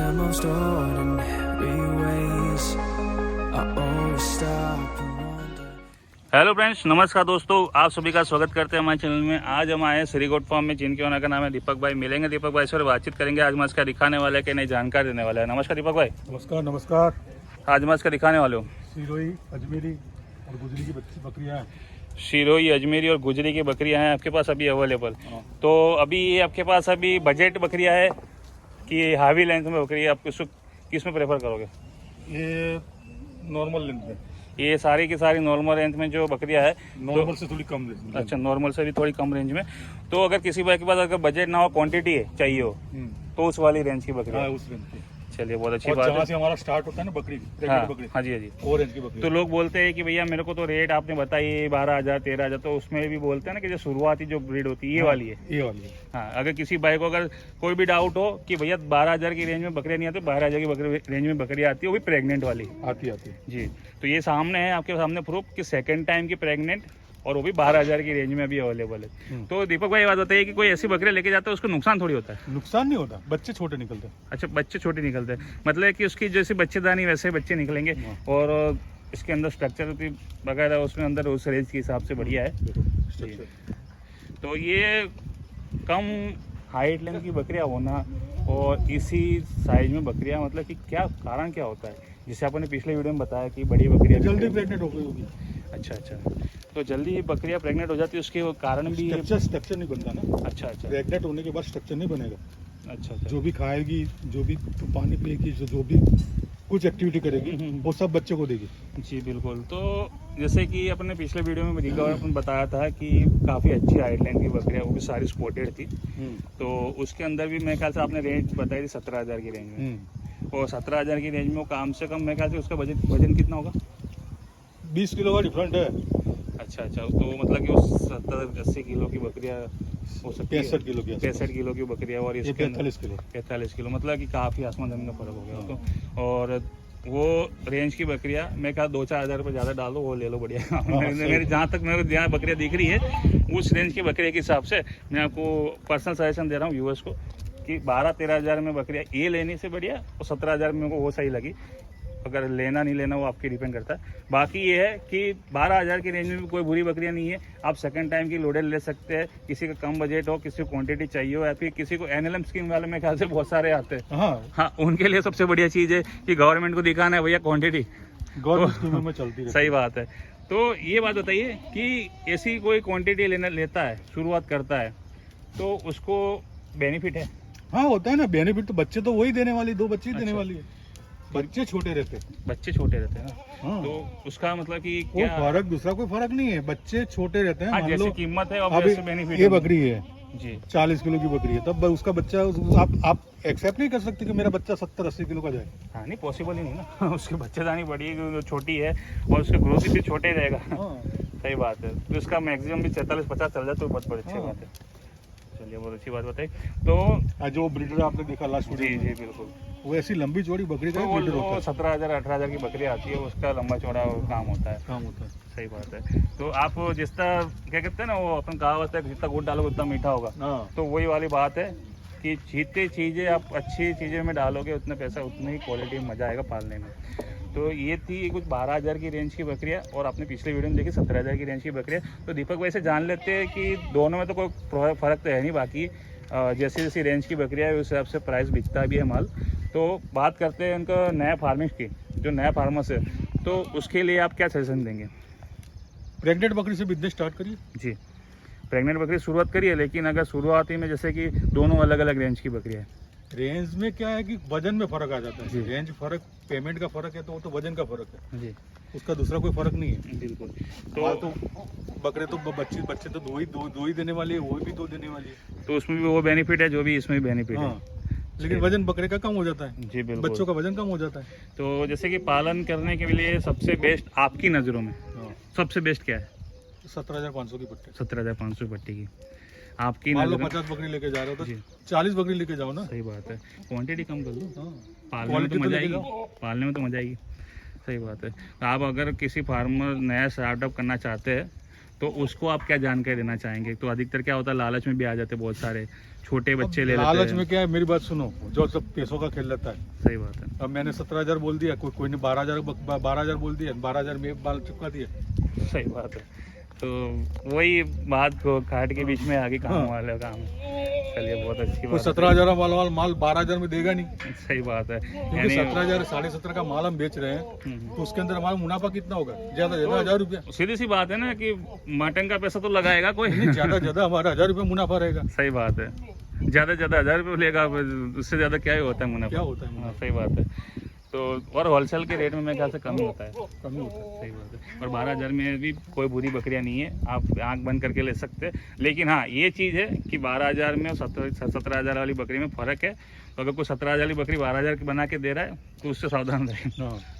the most ordinary ways. I always stop and wonder. Hello friends, नमस्कार दोस्तों, आप सभी का स्वागत करते हैं हमारे चैनल में। आज हम आए हैं श्री गोट फार्म में, जिनके ओनर का नाम है दीपक भाई। मिलेंगे दीपक भाई से और बातचीत करेंगे। आज मैं इसका दिखाने वाला है कि नई जानकारी देने वाला है। नमस्कार दीपक भाई। नमस्कार नमस्कार। आज मैं इसका दिखाने वाले हूँ सिरोही अजमेरी और गुजरी की बकरियाँ हैं। शिरोही, अजमेरी और गुजरी की बकरियां हैं आपके पास अभी अवेलेबल। तो अभी ये आपके पास अभी बजट बकरियां है कि हावी लेंथ में बकरी है? आप किस में प्रेफर करोगे? ये नॉर्मल लेंथ में, ये सारी की सारी नॉर्मल रेंज में जो बकरियां है। नॉर्मल से थोड़ी कम रेंज में। अच्छा, नॉर्मल से भी थोड़ी कम रेंज में। तो अगर किसी भाई के पास अगर बजट ना हो, क्वांटिटी है चाहिए हो, तो उस वाली रेंज की बकरी हाँ, उस रेंज की। चलिए, बहुत अच्छी और बात जहाँ है। से हमारा स्टार्ट होता है ना बकरी, हाँ बकरी, हाँ जी, हाँ जी। वो रेंज की बकरी। तो लोग बोलते हैं कि भैया मेरे को तो रेट आपने बताई 12,000 13,000, तो उसमें भी बोलते हैं ना कि जो शुरुआती जो ब्रीड होती है ये वाली है। ये वाली है। हाँ, अगर किसी भाई को अगर कोई भी डाउट हो कि भैया 12,000 की रेंज में बकरियाँ नहीं आती, 12,000 की बकरी रेंज में बकरियाँ आती है, वो भी प्रेग्नेंट वाली आती है जी। तो ये सामने है, आपके सामने प्रूफ कि सेकंड टाइम की प्रेग्नेंट, और वो भी 12,000 की रेंज में अभी अवेलेबल है। तो दीपक भाई, ये बात बताइए कि कोई ऐसी बकरियाँ लेके जाते हैं उसको नुकसान थोड़ी होता है? नुकसान नहीं होता, बच्चे छोटे निकलते हैं। अच्छा, बच्चे छोटे निकलते हैं, मतलब कि उसकी जैसे बच्चेदानी वैसे बच्चे निकलेंगे। और इसके अंदर स्ट्रक्चर वगैरह उसमें अंदर उस रेंज के हिसाब से बढ़िया है। तो ये कम हाइट लेंथ की बकरियां होना और इसी साइज में बकरियां, मतलब कि क्या कारण क्या होता है, जिसे आपने पिछले वीडियो में बताया कि बड़ी बकरियां जल्दी प्रेग्नेंट हो गई होगी। अच्छा अच्छा, तो जल्दी ही बकरियां प्रेग्नेंट हो जाती है, उसके कारण भी स्ट्रक्चर नहीं बनता ना। अच्छा अच्छा, प्रेग्नेंट होने के बाद स्ट्रक्चर नहीं बनेगा। अच्छा, जो भी खाएगी, जो भी पानी पिएगी, जो भी कुछ एक्टिविटी करेगी, वो सब बच्चे को देगी। जी बिल्कुल। तो जैसे कि अपने पिछले वीडियो में अपन बताया था कि काफ़ी अच्छी आइडलैंड की बकरियाँ, वो भी सारी स्पॉटेड थी। तो उसके अंदर भी मेरे ख्याल से आपने रेंज बताई थी 17,000 की रेंज में। और 17,000 की रेंज में वो कम से कम मेरे ख्याल से उसका वजन कितना होगा? 20 किलो का डिफरेंट है। अच्छा अच्छा, तो मतलब कि उस 70-80 किलो की बकरियाँ हो सकती है। 65 किलो की 65 किलो की बकरियाँ, और इसके 45 किलो, मतलब कि काफ़ी आसमान ज़मीन का फर्क हो गया। तो और वो रेंज की बकरियाँ मैं कहा 2-4 हज़ार रुपये ज़्यादा डालो, वो ले लो बढ़िया। मेरी जहाँ तक मेरे जहाँ बकरियाँ दिख रही है, उस रेंज की बकरिया के हिसाब से मैं आपको पर्सनल सजेशन दे रहा हूँ व्यूअर्स को कि 12-13 हज़ार में बकरियाँ ये लेने से बढ़िया, और 17 हज़ार में मेरे को वो सही लगी। अगर लेना नहीं लेना वो आपकी डिपेंड करता है। बाकी ये है कि 12,000 की रेंज में भी कोई बुरी बकरियां नहीं है। आप सेकंड टाइम की लोडेड ले सकते हैं, किसी का कम बजट हो, किसी को क्वांटिटी चाहिए हो, या फिर किसी को एनएलएम स्कीम वाले में ख्याल से बहुत सारे आते हैं। हाँ, उनके लिए सबसे बढ़िया चीज़ है कि गवर्नमेंट को दिखाना है भैया क्वान्टिटी, गवर्नमेंट स्कीम में चलती है। सही बात है। तो ये बात बताइए कि ऐसी कोई क्वान्टिटी लेता है, शुरुआत करता है, तो उसको बेनिफिट है? हाँ, होता है ना बेनिफिट। तो बच्चे तो वही देने वाली, 2 बच्चे ही देने वाली है। बच्चे छोटे रहते हैं ना। हाँ। तो उसका मतलब कि क्या फर्क, दूसरा कोई फर्क नहीं है, बच्चे छोटे रहते हैं। हाँ, जैसे कीमत है और जैसे बेनिफिट। ये बकरी है जी 40 किलो की बकरी है, तब उसका बच्चा आप एक्सेप्ट नहीं कर सकते कि मेरा बच्चा 70-80 किलो का जाए। हाँ, नहीं पॉसिबल ही नहीं ना। उसकी बच्चेदानी बड़ी छोटी है और उसका ग्रोथ भी छोटे रहेगा। सही बात है। तो इसका मैक्सिमम भी 44-50 चल जाए तो बहुत बड़ी अच्छी बात है। चलिए, बहुत अच्छी बात बताई। तो जो ब्रीडर आपने देखा लास्ट जी जी बिल्कुल, वो ऐसी लंबी चौड़ी बकरी का ब्रीडर होता है। 17,000-18,000 की बकरी आती है, उसका लंबा चौड़ा काम होता है। सही बात है। तो आप जितना क्या कहते हैं ना, वो अपन कहावत है जितना गुड़ डालोगे उतना मीठा होगा। तो वही वाली बात है कि जितनी चीज़ें आप अच्छी चीज़ें में डालोगे उतना पैसा, उतनी ही क्वालिटी में मज़ा आएगा पालने में। तो ये थी कुछ 12,000 की रेंज की बकरियाँ, और आपने पिछले वीडियो में देखी 17,000 की रेंज की बकरियाँ। तो दीपक भाई से जान लेते हैं कि दोनों में तो कोई फ़र्क तो है नहीं। बाकी जैसी जैसी रेंज की बकरियाँ है उस हिसाब से प्राइस बिकता भी है माल। तो बात करते हैं उनका नया फार्मिंग की, जो नया फार्मर्स है, तो उसके लिए आप क्या सजेशन देंगे? प्रेग्नेंट बकरी से बिजनेस स्टार्ट करिए। जी, प्रेग्नेंट बकरी शुरुआत करिए, लेकिन अगर शुरुआती में जैसे कि दोनों अलग अलग रेंज की बकरियाँ है। रेंज में क्या है कि वजन में फर्क आ जाता है। रेंज फर्क, पेमेंट का फर्क है, तो वो तो वजन का फर्क है जी, उसका दूसरा कोई फर्क नहीं है। बिल्कुल। तो बकरे तो बच्चे तो दो ही देने वाली है, वो भी 2 देने वाली है, तो उसमें भी वो बेनिफिट है जो भी इसमें भी बेनिफिट है। लेकिन वजन बकरे का कम हो जाता है। जी बिल्कुल, बच्चों का वजन कम हो जाता है। तो जैसे कि पालन करने के लिए सबसे बेस्ट आपकी नज़रों में सबसे बेस्ट क्या है? 17,500 की पट्टी। 17,500 पट्टी की आपकी मान लो 50 बकरी लेके जा रहे हो तो 40 बकरी लेके जाओ ना। सही बात है, क्वांटिटी कम कर लो, पालने में तो मजा आएगी, पालने में तो मजा आएगी। सही बात है। आप अगर किसी फार्मर नया स्टार्टअप करना चाहते हैं तो उसको आप क्या जानकारी देना चाहेंगे? तो अधिकतर क्या होता है, लालच में भी आ जाते बहुत सारे छोटे बच्चे ले लेते हैं। लालच में क्या है, मेरी बात सुनो, जो सब पैसों का खेल रहता है। सही बात है। अब मैंने 17,000 बोल दिया, कोई ने 12,000 बोल दिया, 12,000 में बाल चिपका दिया। सही बात है। तो वही बात को काट के बीच में आगे काम वाले काम। चलिए बहुत अच्छी कोई बात 17,000 वाला माल 12,000 में देगा नहीं, है। सही बात है। क्योंकि 17,000 17,500 का माल हम बेच रहे हैं, तो उसके अंदर हमारा मुनाफा कितना होगा? ज्यादा ज्यादा 1,000 रुपया। सीधी सी बात है ना कि मटन का पैसा तो लगाएगा कोई नहीं, ज्यादा ज्यादा हमारा 1,000 रुपया मुनाफा रहेगा। सही बात है। ज्यादा से ज्यादा 1,000 रुपये लेगा, उससे ज्यादा क्या ही होता है मुनाफा? क्या होता है? हाँ, सही बात है। तो और होलसेल के रेट में मेरे ख्याल से कम ही होता है। कम ही होता है। सही बात है। और 12,000 में भी कोई बुरी बकरियां नहीं है, आप आंख बंद करके ले सकते हैं। लेकिन हाँ, ये चीज़ है कि 12,000 में और 17,000 वाली बकरी में फ़र्क है। तो अगर कोई 17,000 वाली बकरी 12,000 की बना के दे रहा है तो उससे सावधान रहे।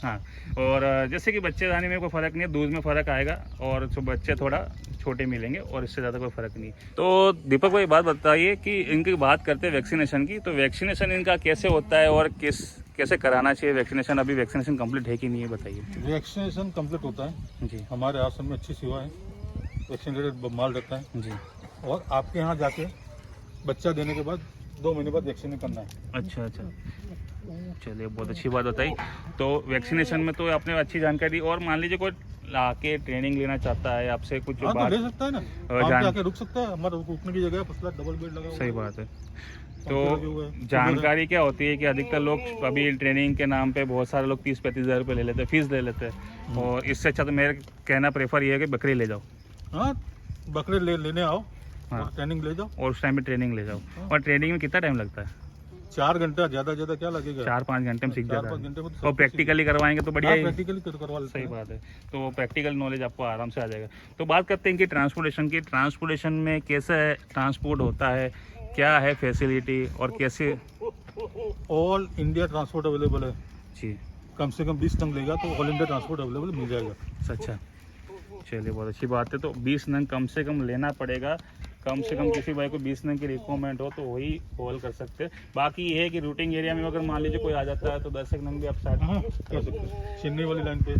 हाँ, और जैसे कि बच्चे दाने में कोई फ़र्क नहीं है, दूध में फ़र्क आएगा और जो बच्चे थोड़ा छोटे मिलेंगे और इससे ज़्यादा कोई फ़र्क नहीं। तो दीपक भाई बात बताइए कि इनकी बात करते हैं वैक्सीनेशन की, तो वैक्सीनेशन इनका कैसे होता है और कैसे कराना चाहिए वैक्सीनेशन? अभी वैक्सीनेशन कंप्लीट है कि नहीं है, बताइए। वैक्सीनेशन कंप्लीट होता है जी हमारे आश्रम में, अच्छी सेवा है, वैक्सीनेटेड माल रहता है। जी। और आपके यहाँ जाके बच्चा देने के बाद 2 महीने बाद वैक्सीन करना है। अच्छा। चलिए बहुत अच्छी बात बताई। तो वैक्सीनेशन में तो आपने अच्छी जानकारी। और मान लीजिए कोई आके ट्रेनिंग लेना चाहता है आपसे कुछ हाँ, तो बात ले सकता है ना, आके रुक सकता है, हमारा रुकने की जगह है, फसला डबल बेड लगा हुआ है। सही बात है। पंखे तो लगे हुए हैं। जानकारी क्या होती है कि अधिकतर लोग अभी ट्रेनिंग के नाम पे बहुत सारे लोग 30-35 हज़ार रुपये ले लेते हैं, फीस ले लेते हैं। और इससे अच्छा तो मेरा कहना प्रेफर ये है कि बकरी ले जाओ। हाँ, बकरे लेने आओ, हाँ। ट्रेनिंग ले जाओ। और उस टाइम पे ट्रेनिंग ले जाओ। और ट्रेनिंग में कितना टाइम लगता है? 4 घंटा, ज्यादा क्या लगेगा? 4-5 घंटे में सीख जाता 4-5 है। घंटे में तो और सब प्रैक्टिकली करवाएंगे तो बढ़िया ही। प्रैक्टिकली करवा लेते सही हैं। बात है। तो वो प्रैक्टिकल नॉलेज आपको आराम से आ जाएगा। तो बात करते हैं कि ट्रांसपोर्टेशन की। ट्रांसपोर्टेशन में कैसे ट्रांसपोर्ट होता है, क्या है फैसिलिटी और कैसे? ऑल इंडिया ट्रांसपोर्ट अवेलेबल है। जी। कम से कम 20 टन लेगा तो ऑल इंडिया ट्रांसपोर्ट अवेलेबल मिल जाएगा। अच्छा, चलिए बहुत अच्छी बात है। तो 20 नंग कम से कम लेना पड़ेगा। कम से कम किसी भाई को 20 नंग की रिक्वायरमेंट हो तो वही कॉल कर सकते हैं। बाकी ये है कि रूटिंग एरिया में अगर मान लीजिए कोई आ जाता है तो 10 नंग भी आप स्टार्ट हाँ, कर सकते हैं। चेन्नई वाली लाइन पे या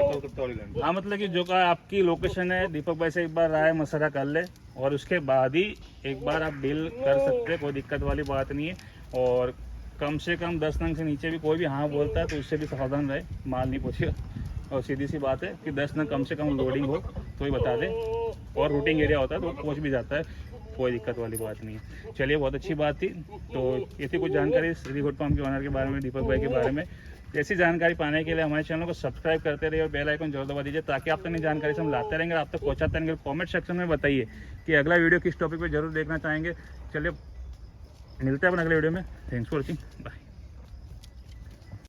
कोलकाता वाली लाइन पे। हाँ, मतलब कि जो का आपकी लोकेशन है, दीपक भाई से एक बार राय मशवरा कर ले और उसके बाद ही एक बार आप डील कर सकते हैं, कोई दिक्कत वाली बात नहीं है। और कम से कम 10 नंग से नीचे भी कोई भी हाँ बोलता है तो उससे भी सावधान रहे, माल नहीं पहुँचेगा। और सीधी सी बात है कि 10 नंग कम से कम लोडिंग हो तो ही बता दे। और रूटिंग एरिया होता है तो पहुँच भी जाता है, कोई दिक्कत वाली बात नहीं है। चलिए बहुत अच्छी बात थी। तो ये थी कुछ जानकारी श्री गुड फार्म के ओनर के बारे में, दीपक भाई के बारे में। ऐसी जानकारी पाने के लिए हमारे चैनल को सब्सक्राइब करते रहिए और बेल आइकन जरूर दबा दीजिए ताकि आप तक नई जानकारी से हम लाते रहेंगे, आप तक पहुँचाते रहेंगे। कमेंट सेक्शन में बताइए कि अगला वीडियो किस टॉपिक पे जरूर देखना चाहेंगे। चलिए मिलते हैं अपन अगले वीडियो में। Thanks for watching, bye.